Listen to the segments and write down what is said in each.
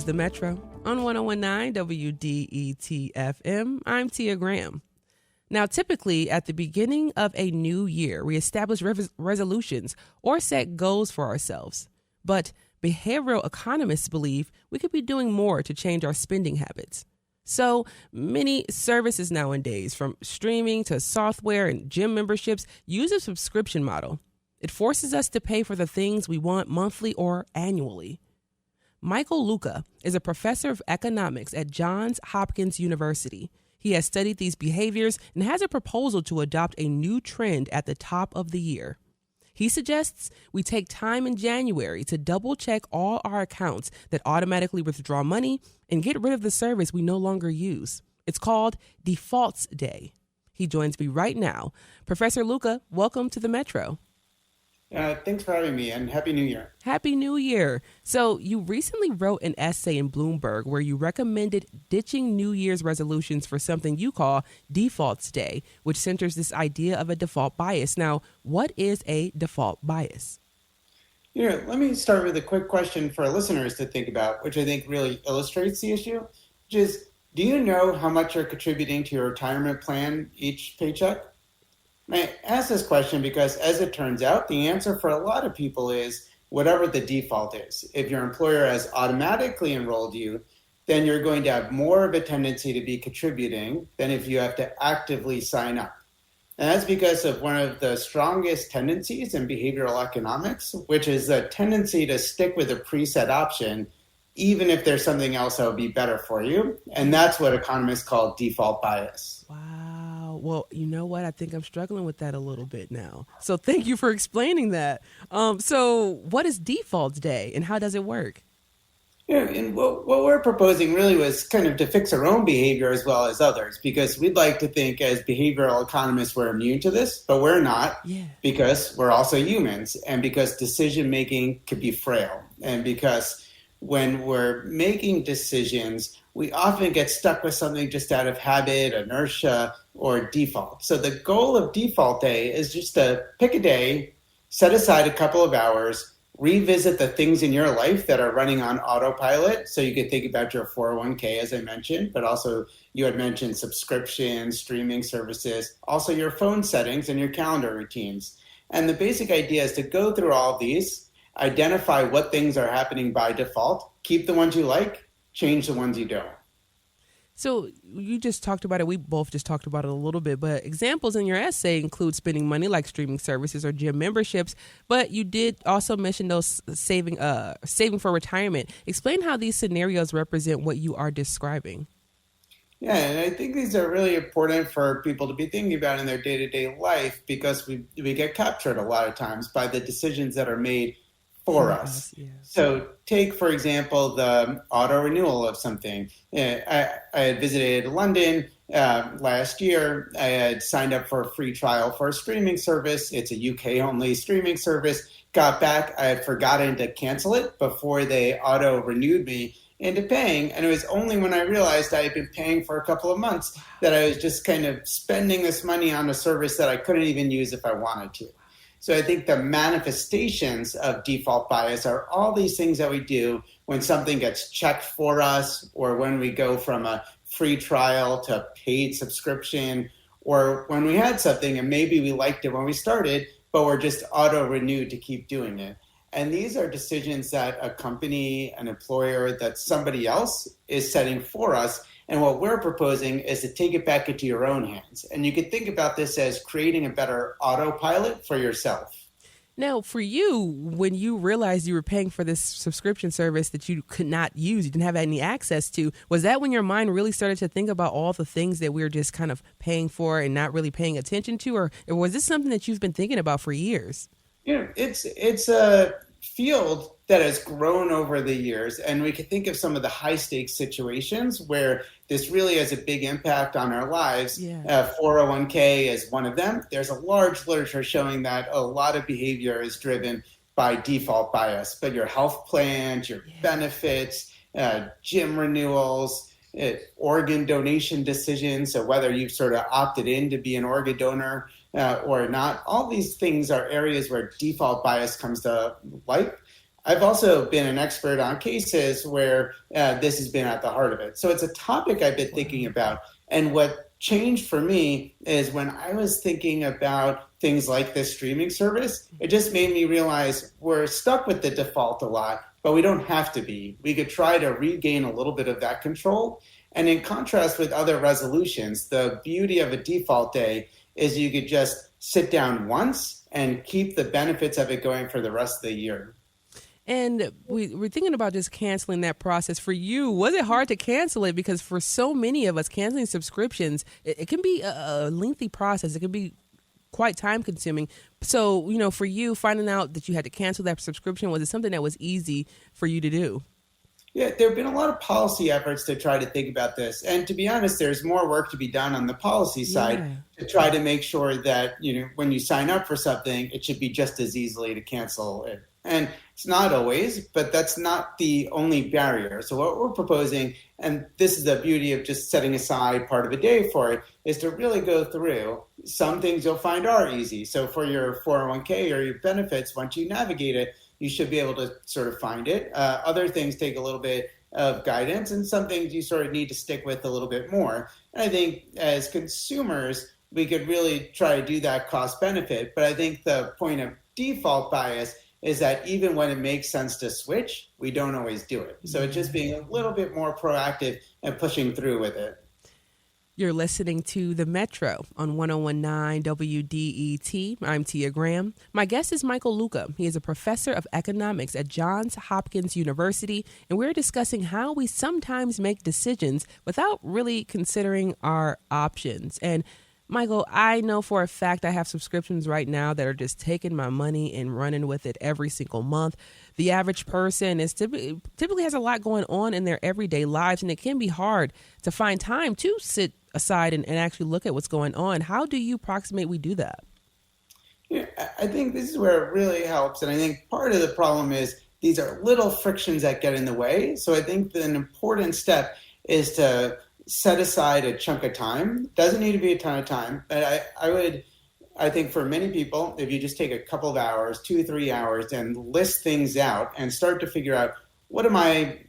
The Metro on 1019 WDET-FM. I'm Tia Graham. Now, typically at the beginning of a new year, we establish resolutions or set goals for ourselves. But behavioral economists believe we could be doing more to change our spending habits. So many services nowadays, from streaming to software and gym memberships, use a subscription model. It forces us to pay for the things we want monthly or annually. Michael Luca is a professor of economics at Johns Hopkins University. He has studied these behaviors and has a proposal to adopt a new trend at the top of the year. He suggests we take time in January to double-check all our accounts that automatically withdraw money and get rid of the service we no longer use. It's called Defaults Day. He joins me right now. Professor Luca, welcome to the Metro. Thanks for having me, and Happy New Year. Happy New Year. So you recently wrote an essay in Bloomberg where you recommended ditching New Year's resolutions for something you call Defaults Day, which centers this idea of a default bias. Now, what is a default bias? Let me start with a quick question for our listeners to think about, which I think really illustrates the issue, which is, do you know how much you're contributing to your retirement plan each paycheck? I ask this question because, as it turns out, the answer for a lot of people is whatever the default is. If your employer has automatically enrolled you, then you're going to have more of a tendency to be contributing than if you have to actively sign up. And that's because of one of the strongest tendencies in behavioral economics, which is the tendency to stick with a preset option, even if there's something else that would be better for you. And that's what economists call default bias. Wow. Well, you know what? I think I'm struggling with that a little bit now. So thank you for explaining that. So what is Defaults Day and how does it work? And what we're proposing really was kind of to fix our own behavior as well as others, because we'd like to think as behavioral economists we're immune to this, but we're not, because we're also humans, and because decision-making could be frail, and because when we're making decisions, we often get stuck with something just out of habit, inertia, or default. So the goal of Default Day is just to pick a day, set aside a couple of hours, revisit the things in your life that are running on autopilot. So you could think about your 401k, as I mentioned, but also you had mentioned subscriptions, streaming services, also your phone settings and your calendar routines. And the basic idea is to go through all of these, identify what things are happening by default, keep the ones you like, change the ones you don't. So you just talked about it. We both just talked about it a little bit, but examples in your essay include spending money like streaming services or gym memberships. But you did also mention those saving for retirement. Explain how these scenarios represent what you are describing. Yeah, and I think these are really important for people to be thinking about in their day-to-day life because we get captured a lot of times by the decisions that are made for us. Yeah. So take, for example, the auto renewal of something. I had visited London last year. I had signed up for a free trial for a streaming service. It's a UK-only streaming service. Got back, I had forgotten to cancel it before they auto renewed me into paying. And it was only when I realized I had been paying for a couple of months that I was just kind of spending this money on a service that I couldn't even use if I wanted to. So I think the manifestations of default bias are all these things that we do when something gets checked for us, or when we go from a free trial to paid subscription, or when we had something and maybe we liked it when we started, but we're just auto-renewed to keep doing it. And these are decisions that a company, an employer, that somebody else is setting for us. And what we're proposing is to take it back into your own hands. And you could think about this as creating a better autopilot for yourself. Now, for you, when you realized you were paying for this subscription service that you could not use, you didn't have any access to, was that when your mind really started to think about all the things that we were just kind of paying for and not really paying attention to? Or was this something that you've been thinking about for years? It's a field that has grown over the years, and we can think of some of the high stakes situations where this really has a big impact on our lives. 401k is one of them. There's a large literature showing that a lot of behavior is driven by default bias, but your health plans, your benefits, gym renewals, organ donation decisions, so whether you've sort of opted in to be an organ donor or not, all these things are areas where default bias comes to light. I've also been an expert on cases where this has been at the heart of it. So it's a topic I've been thinking about. And what changed for me is when I was thinking about things like this streaming service, it just made me realize we're stuck with the default a lot, but we don't have to be. We could try to regain a little bit of that control. And in contrast with other resolutions, the beauty of a default day is you could just sit down once and keep the benefits of it going for the rest of the year. And we're thinking about just canceling that process. For you, was it hard to cancel it? Because for so many of us, canceling subscriptions, it can be a lengthy process. It can be quite time consuming. So, for you, finding out that you had to cancel that subscription, was it something that was easy for you to do? Yeah, there have been a lot of policy efforts to try to think about this. And to be honest, there's more work to be done on the policy side to try to make sure that, when you sign up for something, it should be just as easily to cancel it. And it's not always, but that's not the only barrier. So what we're proposing, and this is the beauty of just setting aside part of a day for it, is to really go through. Some things you'll find are easy. So for your 401k or your benefits, once you navigate it, you should be able to sort of find it. Other things take a little bit of guidance, and some things you sort of need to stick with a little bit more. And I think as consumers, we could really try to do that cost benefit. But I think the point of default bias is that even when it makes sense to switch, we don't always do it. So it's just being a little bit more proactive and pushing through with it. You're listening to The Metro on 1019 WDET. I'm Tia Graham. My guest is Michael Luca. He is a professor of economics at Johns Hopkins University, and we're discussing how we sometimes make decisions without really considering our options. And Michael, I know for a fact I have subscriptions right now that are just taking my money and running with it every single month. The average person is typically has a lot going on in their everyday lives, and it can be hard to find time to sit aside and actually look at what's going on. How do you approximate we do that? Yeah, I think this is where it really helps. And I think part of the problem is these are little frictions that get in the way. So I think an important step is to set aside a chunk of time. Doesn't need to be a ton of time, but I think for many people, if you just take a couple of hours, 2-3 hours, and list things out and start to figure out what am I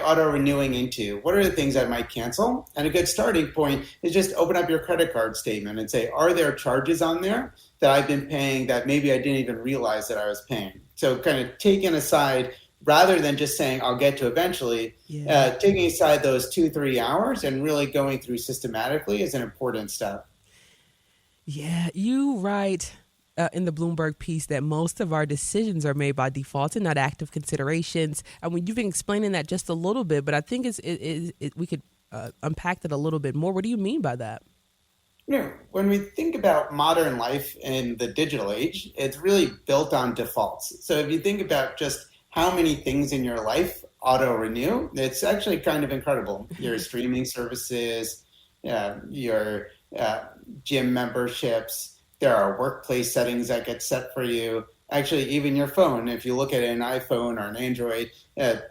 auto renewing into? What are the things I might cancel? And a good starting point is just open up your credit card statement and say, are there charges on there that I've been paying that maybe I didn't even realize that I was paying? So kind of taking aside, rather than just saying I'll get to eventually, taking aside those 2-3 hours and really going through systematically is an important step. Yeah, you write in the Bloomberg piece that most of our decisions are made by default and not active considerations. I mean, you've been explaining that just a little bit, but I think we could unpack that a little bit more. What do you mean by that? When we think about modern life in the digital age, it's really built on defaults. So if you think about just how many things in your life auto-renew, it's actually kind of incredible. Your streaming services, your gym memberships, there are workplace settings that get set for you. Actually, even your phone, if you look at an iPhone or an Android,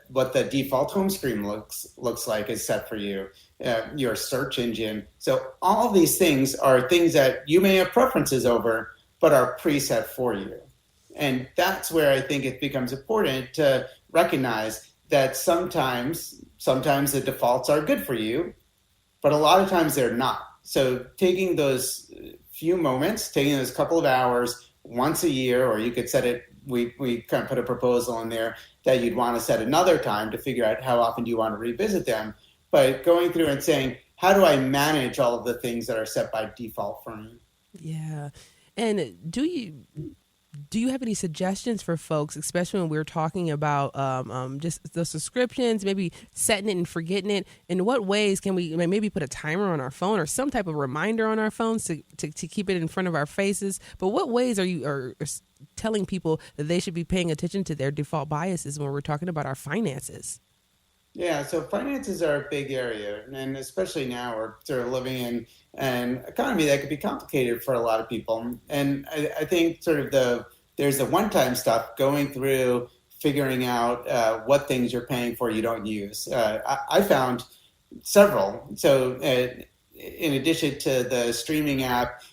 what the default home screen looks like is set for you. Your search engine. So all these things are things that you may have preferences over, but are preset for you. And that's where I think it becomes important to recognize that sometimes the defaults are good for you, but a lot of times they're not. So taking those few moments, taking those couple of hours once a year, or you could set it, we kind of put a proposal in there that you'd want to set another time to figure out how often do you want to revisit them. But going through and saying, how do I manage all of the things that are set by default for me? Yeah. And do you have any suggestions for folks, especially when we're talking about just the subscriptions, maybe setting it and forgetting it? In what ways can we maybe put a timer on our phone or some type of reminder on our phones to keep it in front of our faces? But what ways are you telling people that they should be paying attention to their default biases when we're talking about our finances? Yeah, so finances are a big area, and especially now we're sort of living in an economy that could be complicated for a lot of people. And I think sort of there's the one-time stuff, going through, figuring out what things you're paying for you don't use. I found several. So in addition to the streaming app,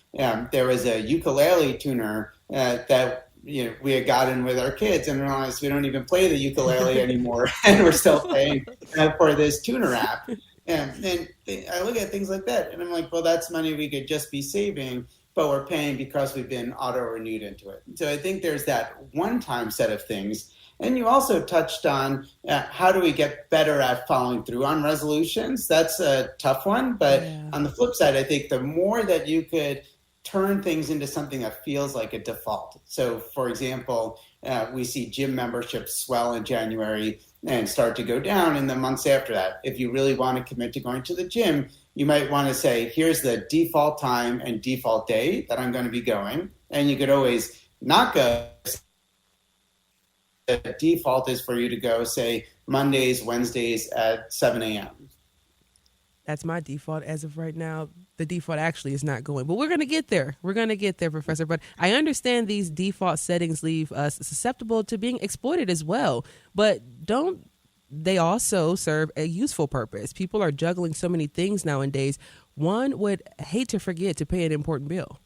there was a ukulele tuner that we had gotten with our kids and realized we don't even play the ukulele anymore, and we're still paying for this tuner app. And I look at things like that, and I'm like, well, that's money we could just be saving, but we're paying because we've been auto-renewed into it. So I think there's that one-time set of things. And you also touched on how do we get better at following through on resolutions? That's a tough one. But on the flip side, I think the more that you could turn things into something that feels like a default. So, for example, we see gym memberships swell in January and start to go down in the months after that. If you really want to commit to going to the gym, you might want to say, here's the default time and default day that I'm going to be going. And you could always not go. The default is for you to go, say, Mondays, Wednesdays at 7 a.m. That's my default as of right now. The default actually is not going, but we're going to get there. We're going to get there, Professor. But I understand these default settings leave us susceptible to being exploited as well. But don't they also serve a useful purpose? People are juggling so many things nowadays. One would hate to forget to pay an important bill.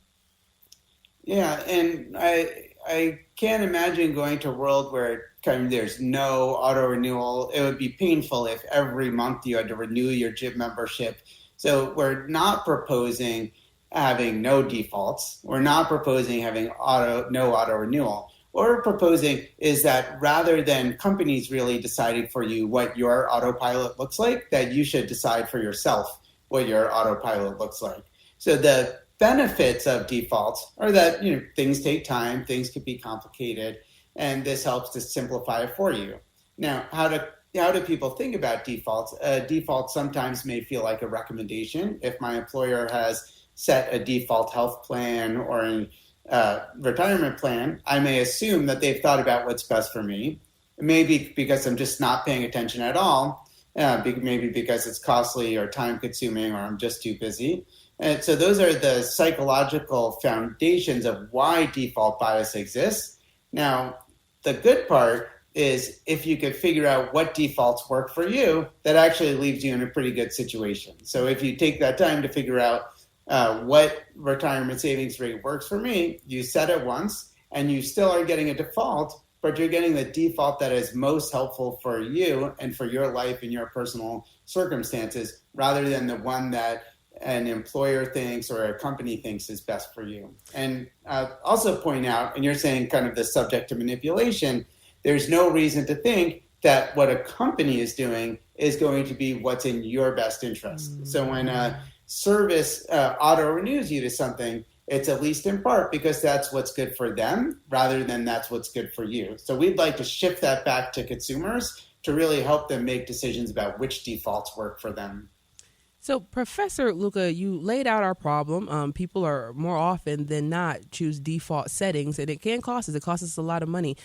Yeah, and I can't imagine going to a world where there's no auto renewal. It would be painful if every month you had to renew your gym membership. So we're not proposing having no defaults. We're not proposing having no auto renewal. What we're proposing is that rather than companies really deciding for you what your autopilot looks like, that you should decide for yourself what your autopilot looks like. So the benefits of defaults are that things take time, things can be complicated, and this helps to simplify it for you. Now, how do people think about defaults? Default sometimes may feel like a recommendation. If my employer has set a default health plan or a retirement plan, I may assume that they've thought about what's best for me. Maybe because I'm just not paying attention at all, maybe because it's costly or time consuming or I'm just too busy. And so those are the psychological foundations of why default bias exists. Now, the good part is if you could figure out what defaults work for you, that actually leaves you in a pretty good situation. So if you take that time to figure out what retirement savings rate works for me, you set it once and you still are getting a default, but you're getting the default that is most helpful for you and for your life and your personal circumstances rather than the one that an employer thinks or a company thinks is best for you. And also point out, and you're saying kind of the subject to manipulation, there's no reason to think that what a company is doing is going to be what's in your best interest. Mm-hmm. So when a service auto-renews you to something, it's at least in part because that's what's good for them rather than that's what's good for you. So we'd like to shift that back to consumers to really help them make decisions about which defaults work for them. So, Professor Luca, you laid out our problem. People are more often than not choose default settings, and it can cost us. It costs us a lot of money.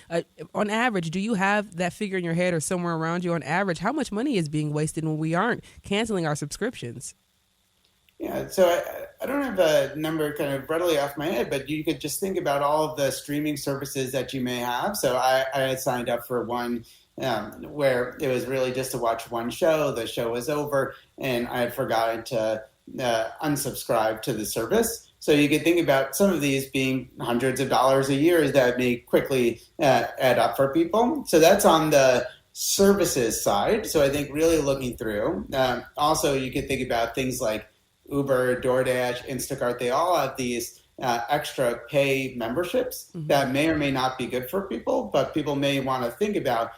On average, do you have that figure in your head or somewhere around you? On average, how much money is being wasted when we aren't canceling our subscriptions? Yeah, so I don't have a number kind of readily off my head, but you could just think about all of the streaming services that you may have. So I had signed up for one where it was really just to watch one show. The show was over, and I had forgotten to unsubscribe to the service. So you could think about some of these being hundreds of dollars a year that may quickly add up for people. So that's on the services side. So I think really looking through. Also, you could think about things like Uber, DoorDash, Instacart. They all have these extra pay memberships that may or may not be good for people, but people may want to think about,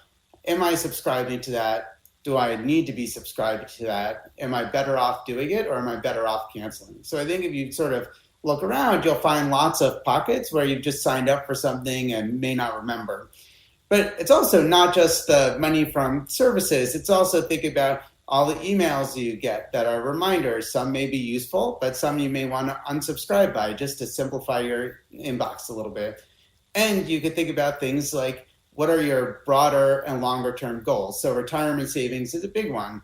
am I subscribing to that? Do I need to be subscribed to that? Am I better off doing it or am I better off canceling? So I think if you sort of look around, you'll find lots of pockets where you've just signed up for something and may not remember. But it's also not just the money from services. It's also think about all the emails you get that are reminders. Some may be useful, but some you may want to unsubscribe by just to simplify your inbox a little bit. And you could think about things like, what are your broader and longer term goals? So retirement savings is a big one.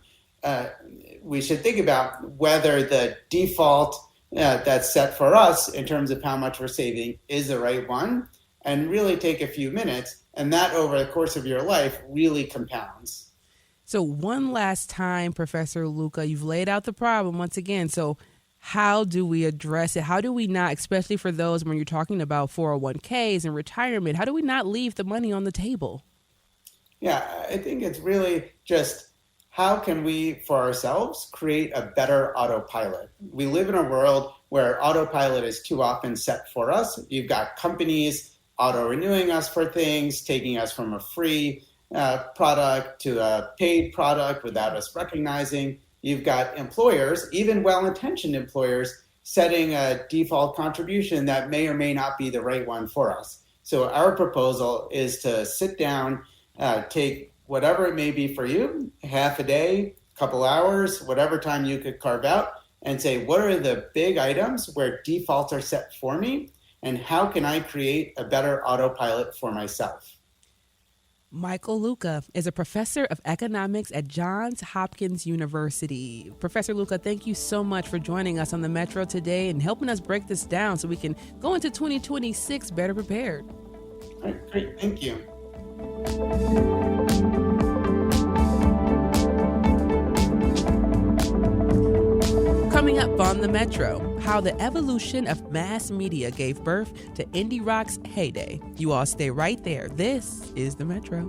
We should think about whether the default that's set for us in terms of how much we're saving is the right one, and really take a few minutes. And that over the course of your life really compounds. So one last time, Professor Luca, you've laid out the problem once again. So how do we address it? How do we not, especially for those when you're talking about 401ks and retirement, how do we not leave the money on the table? Yeah, I think it's really just how can we, for ourselves, create a better autopilot? We live in a world where autopilot is too often set for us. You've got companies auto-renewing us for things, taking us from a free product to a paid product without us recognizing. You've got employers, even well-intentioned employers, setting a default contribution that may or may not be the right one for us. So our proposal is to sit down, take whatever it may be for you, half a day, couple hours, whatever time you could carve out, and say, what are the big items where defaults are set for me, and how can I create a better autopilot for myself? Michael Luca is a professor of economics at Johns Hopkins University. Professor Luca, thank you so much for joining us on the Metro today and helping us break this down so we can go into 2026 better prepared. All right, great. Thank you. Coming up on the Metro, how the evolution of mass media gave birth to indie rock's heyday. You all stay right there. This is the Metro.